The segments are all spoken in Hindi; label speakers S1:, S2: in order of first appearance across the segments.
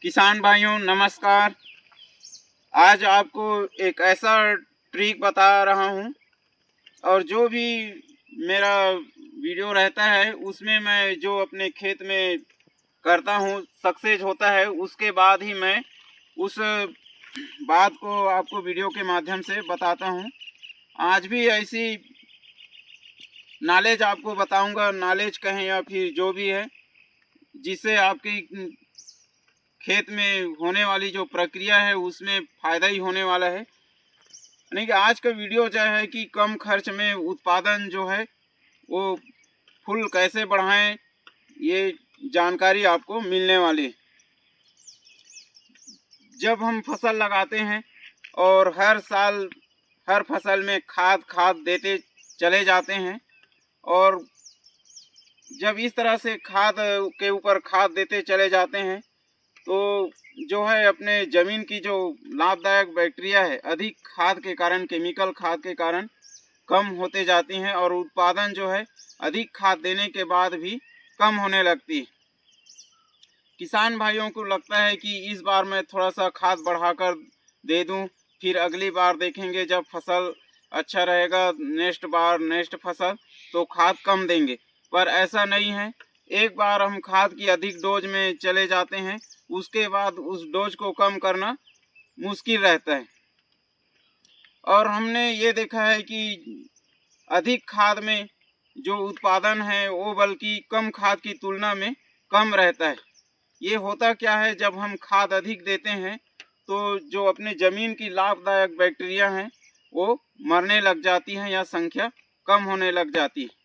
S1: किसान भाइयों नमस्कार। आज आपको एक ऐसा ट्रिक बता रहा हूँ और जो भी मेरा वीडियो रहता है उसमें मैं जो अपने खेत में करता हूँ सक्सेस होता है, उसके बाद ही मैं उस बात को आपको वीडियो के माध्यम से बताता हूँ। आज भी ऐसी नॉलेज आपको बताऊँगा, नॉलेज कहें या फिर जो भी है, जिससे आपकी खेत में होने वाली जो प्रक्रिया है उसमें फ़ायदा ही होने वाला है। यानी कि आज का वीडियो जो है कि कम खर्च में उत्पादन जो है वो फूल कैसे बढ़ाएं, ये जानकारी आपको मिलने वाली है। जब हम फसल लगाते हैं और हर साल हर फसल में खाद देते चले जाते हैं और जब इस तरह से खाद के ऊपर खाद देते चले जाते हैं तो जो है अपने ज़मीन की जो लाभदायक बैक्टीरिया है अधिक खाद के कारण, केमिकल खाद के कारण कम होते जाती हैं और उत्पादन जो है अधिक खाद देने के बाद भी कम होने लगती है। किसान भाइयों को लगता है कि इस बार मैं थोड़ा सा खाद बढ़ाकर दे दूं, फिर अगली बार देखेंगे जब फसल अच्छा रहेगा, नेक्स्ट फसल तो खाद कम देंगे। पर ऐसा नहीं है। एक बार हम खाद की अधिक डोज में चले जाते हैं, उसके बाद उस डोज को कम करना मुश्किल रहता है। और हमने ये देखा है कि अधिक खाद में जो उत्पादन है वो बल्कि कम खाद की तुलना में कम रहता है। ये होता क्या है, जब हम खाद अधिक देते हैं तो जो अपने ज़मीन की लाभदायक बैक्टीरिया हैं वो मरने लग जाती हैं या संख्या कम होने लग जाती है।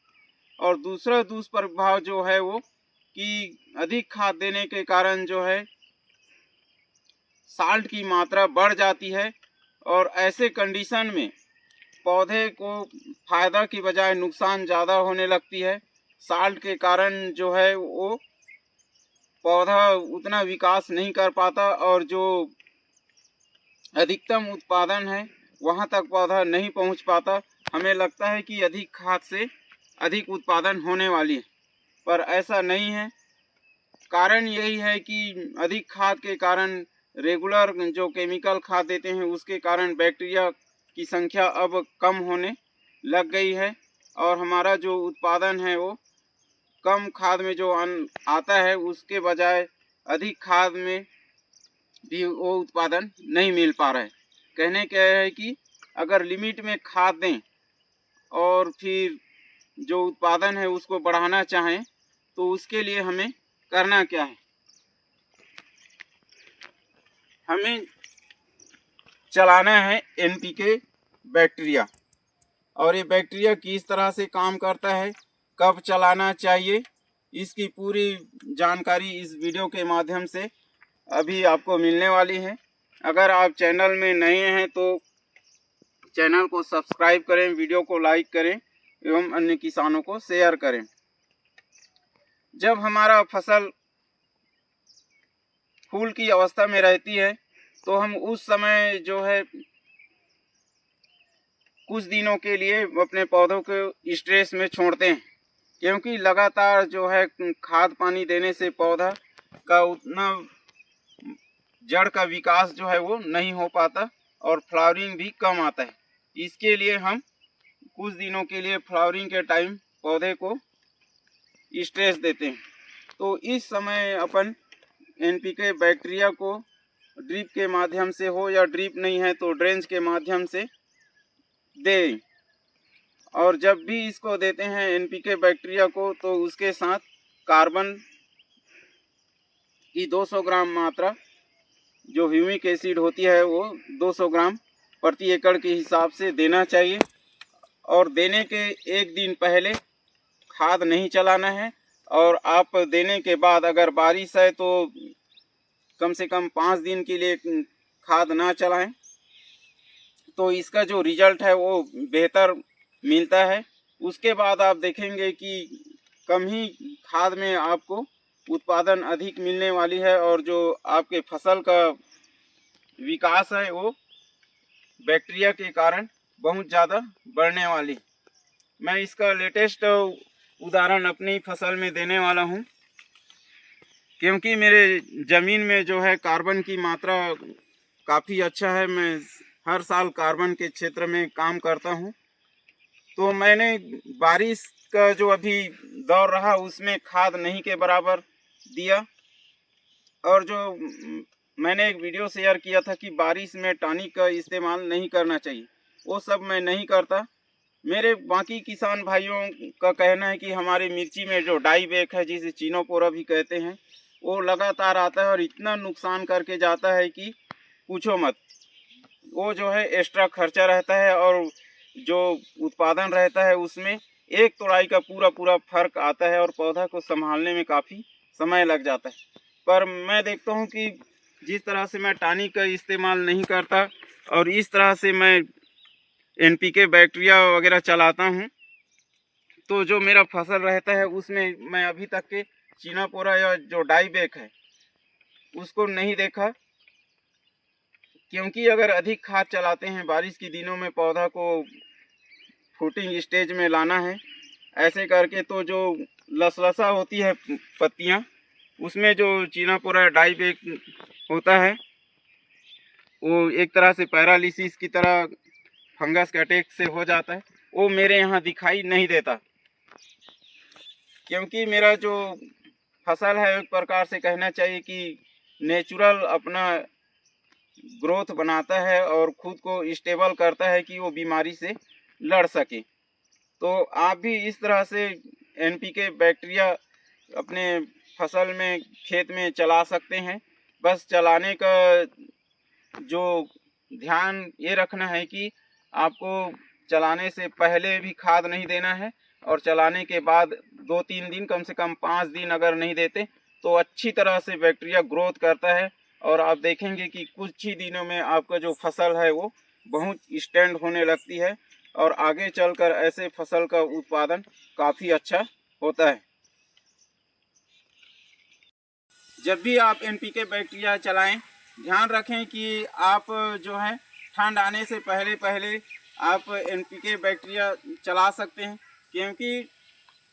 S1: और दूसरा दुष्प्रभाव जो है वो कि अधिक खाद देने के कारण जो है साल्ट की मात्रा बढ़ जाती है और ऐसे कंडीशन में पौधे को फायदा की बजाय नुकसान ज़्यादा होने लगती है। साल्ट के कारण जो है वो पौधा उतना विकास नहीं कर पाता और जो अधिकतम उत्पादन है वहाँ तक पौधा नहीं पहुँच पाता। हमें लगता है कि अधिक खाद से अधिक उत्पादन होने वाली है, पर ऐसा नहीं है। कारण यही है कि अधिक खाद के कारण, रेगुलर जो केमिकल खाद देते हैं उसके कारण बैक्टीरिया की संख्या अब कम होने लग गई है और हमारा जो उत्पादन है वो कम खाद में जो अन्न आता है उसके बजाय अधिक खाद में भी वो उत्पादन नहीं मिल पा रहा है। कहने क्या है कि अगर लिमिट में खाद दें और फिर जो उत्पादन है उसको बढ़ाना चाहें तो उसके लिए हमें करना क्या है, हमें चलाना है एनपीके बैक्टीरिया। और ये बैक्टीरिया किस तरह से काम करता है, कब चलाना चाहिए, इसकी पूरी जानकारी इस वीडियो के माध्यम से अभी आपको मिलने वाली है। अगर आप चैनल में नए हैं तो चैनल को सब्सक्राइब करें, वीडियो को लाइक करें एवं अन्य किसानों को शेयर करें। जब हमारा फसल फूल की अवस्था में रहती है तो हम उस समय जो है कुछ दिनों के लिए अपने पौधों को स्ट्रेस में छोड़ते हैं, क्योंकि लगातार जो है खाद पानी देने से पौधा का उतना जड़ का विकास जो है वो नहीं हो पाता और फ्लावरिंग भी कम आता है। इसके लिए हम कुछ दिनों के लिए फ्लावरिंग के टाइम पौधे को स्ट्रेस देते हैं। तो इस समय अपन एनपीके बैक्टीरिया को ड्रिप के माध्यम से हो या ड्रिप नहीं है तो ड्रेंच के माध्यम से दें। और जब भी इसको देते हैं एनपीके बैक्टीरिया को तो उसके साथ कार्बन की 200 ग्राम मात्रा जो ह्यूमिक एसिड होती है वो 200 ग्राम प्रति एकड़ के हिसाब से देना चाहिए। और देने के एक दिन पहले खाद नहीं चलाना है और आप देने के बाद अगर बारिश है तो कम से कम 5 दिन के लिए खाद ना चलाएं, तो इसका जो रिजल्ट है वो बेहतर मिलता है। उसके बाद आप देखेंगे कि कम ही खाद में आपको उत्पादन अधिक मिलने वाली है और जो आपके फसल का विकास है वो बैक्टीरिया के कारण बहुत ज़्यादा बढ़ने वाली। मैं इसका लेटेस्ट उदाहरण अपनी फसल में देने वाला हूँ। क्योंकि मेरे ज़मीन में जो है कार्बन की मात्रा काफ़ी अच्छा है। मैं हर साल कार्बन के क्षेत्र में काम करता हूँ। तो मैंने बारिश का जो अभी दौर रहा उसमें खाद नहीं के बराबर दिया। और जो मैंने एक वीडियो शेयर किया था कि बारिश में टॉनिक का इस्तेमाल नहीं करना चाहिए, वो सब मैं नहीं करता। मेरे बाकी किसान भाइयों का कहना है कि हमारे मिर्ची में जो डाई बैक है, जिसे चिनोपोरा भी कहते हैं, वो लगातार आता है और इतना नुकसान करके जाता है कि पूछो मत। वो जो है एक्स्ट्रा खर्चा रहता है और जो उत्पादन रहता है उसमें एक तोड़ाई का पूरा पूरा फर्क आता है और पौधा को संभालने में काफ़ी समय लग जाता है। पर मैं देखता हूँ कि जिस तरह से मैं टॉनिक का इस्तेमाल नहीं करता और इस तरह से मैं एनपीके बैक्टीरिया वगैरह चलाता हूँ, तो जो मेरा फसल रहता है उसमें मैं अभी तक के चिनापोरा या जो डाई बैक है उसको नहीं देखा। क्योंकि अगर अधिक खाद चलाते हैं, बारिश के दिनों में पौधा को फ्रूटिंग स्टेज में लाना है ऐसे करके, तो जो लसलसा होती है पत्तियाँ, उसमें जो चिनापोरा डाई बैक होता है वो एक तरह से पैरालिसिस की तरह फंगस के अटैक से हो जाता है। वो मेरे यहाँ दिखाई नहीं देता, क्योंकि मेरा जो फसल है एक प्रकार से कहना चाहिए कि नेचुरल अपना ग्रोथ बनाता है और खुद को स्टेबल करता है कि वो बीमारी से लड़ सके। तो आप भी इस तरह से एनपीके बैक्टीरिया अपने फसल में, खेत में चला सकते हैं। बस चलाने का जो ध्यान ये रखना है कि आपको चलाने से पहले भी खाद नहीं देना है और चलाने के बाद 2-3 दिन, कम से कम 5 दिन अगर नहीं देते तो अच्छी तरह से बैक्टीरिया ग्रोथ करता है और आप देखेंगे कि कुछ ही दिनों में आपका जो फसल है वो बहुत स्टैंड होने लगती है और आगे चलकर ऐसे फसल का उत्पादन काफ़ी अच्छा होता है। जब भी आप एनपीके बैक्टीरिया चलाएं, ध्यान रखें कि आप जो है ठंड आने से पहले पहले आप एनपीके बैक्टीरिया चला सकते हैं, क्योंकि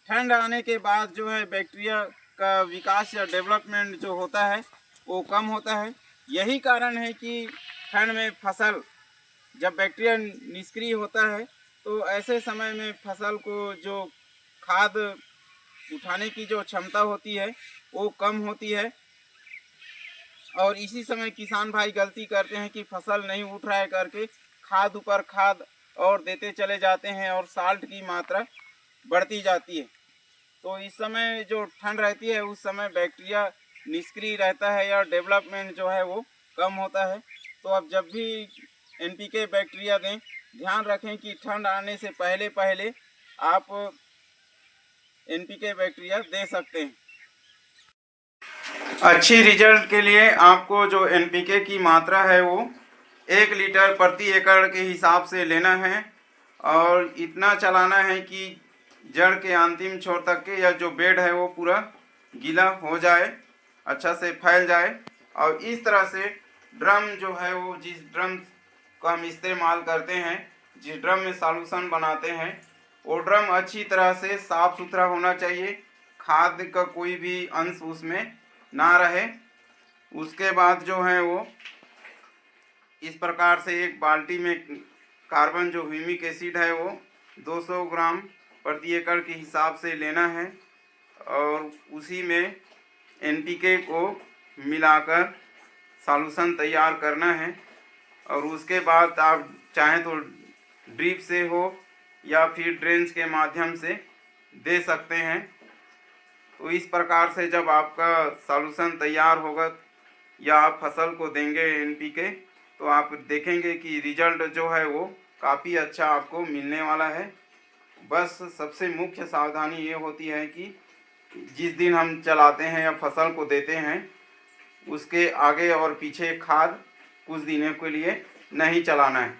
S1: ठंड आने के बाद जो है बैक्टीरिया का विकास या डेवलपमेंट जो होता है वो कम होता है। यही कारण है कि ठंड में फसल, जब बैक्टीरिया निष्क्रिय होता है तो ऐसे समय में फसल को जो खाद उठाने की जो क्षमता होती है वो कम होती है और इसी समय किसान भाई गलती करते हैं कि फसल नहीं उठ रहा है करके खाद ऊपर खाद और देते चले जाते हैं और साल्ट की मात्रा बढ़ती जाती है। तो इस समय जो ठंड रहती है उस समय बैक्टीरिया निष्क्रिय रहता है या डेवलपमेंट जो है वो कम होता है। तो अब जब भी एनपीके बैक्टीरिया दें, ध्यान रखें कि ठंड आने से पहले पहले आप एनपीके बैक्टीरिया दे सकते हैं। अच्छी रिजल्ट के लिए आपको जो एनपीके की मात्रा है वो 1 लीटर प्रति एकड़ के हिसाब से लेना है और इतना चलाना है कि जड़ के अंतिम छोर तक के या जो बेड है वो पूरा गीला हो जाए, अच्छा से फैल जाए। और इस तरह से ड्रम जो है वो, जिस ड्रम का हम इस्तेमाल करते हैं, जिस ड्रम में सॉल्यूशन बनाते हैं, वो ड्रम अच्छी तरह से साफ़ सुथरा होना चाहिए, खाद का कोई भी अंश उसमें ना रहे। उसके बाद जो है वो इस प्रकार से एक बाल्टी में कार्बन जो ह्यूमिक एसिड है वो 200 ग्राम प्रति एकड़ के हिसाब से लेना है और उसी में एनपीके को मिलाकर सॉल्यूशन तैयार करना है। और उसके बाद आप चाहें तो ड्रिप से हो या फिर ड्रेंच के माध्यम से दे सकते हैं। तो इस प्रकार से जब आपका सॉल्यूशन तैयार होगा या आप फसल को देंगे एनपीके, तो आप देखेंगे कि रिजल्ट जो है वो काफ़ी अच्छा आपको मिलने वाला है। बस सबसे मुख्य सावधानी ये होती है कि जिस दिन हम चलाते हैं या फसल को देते हैं उसके आगे और पीछे खाद कुछ दिनों के लिए नहीं चलाना है।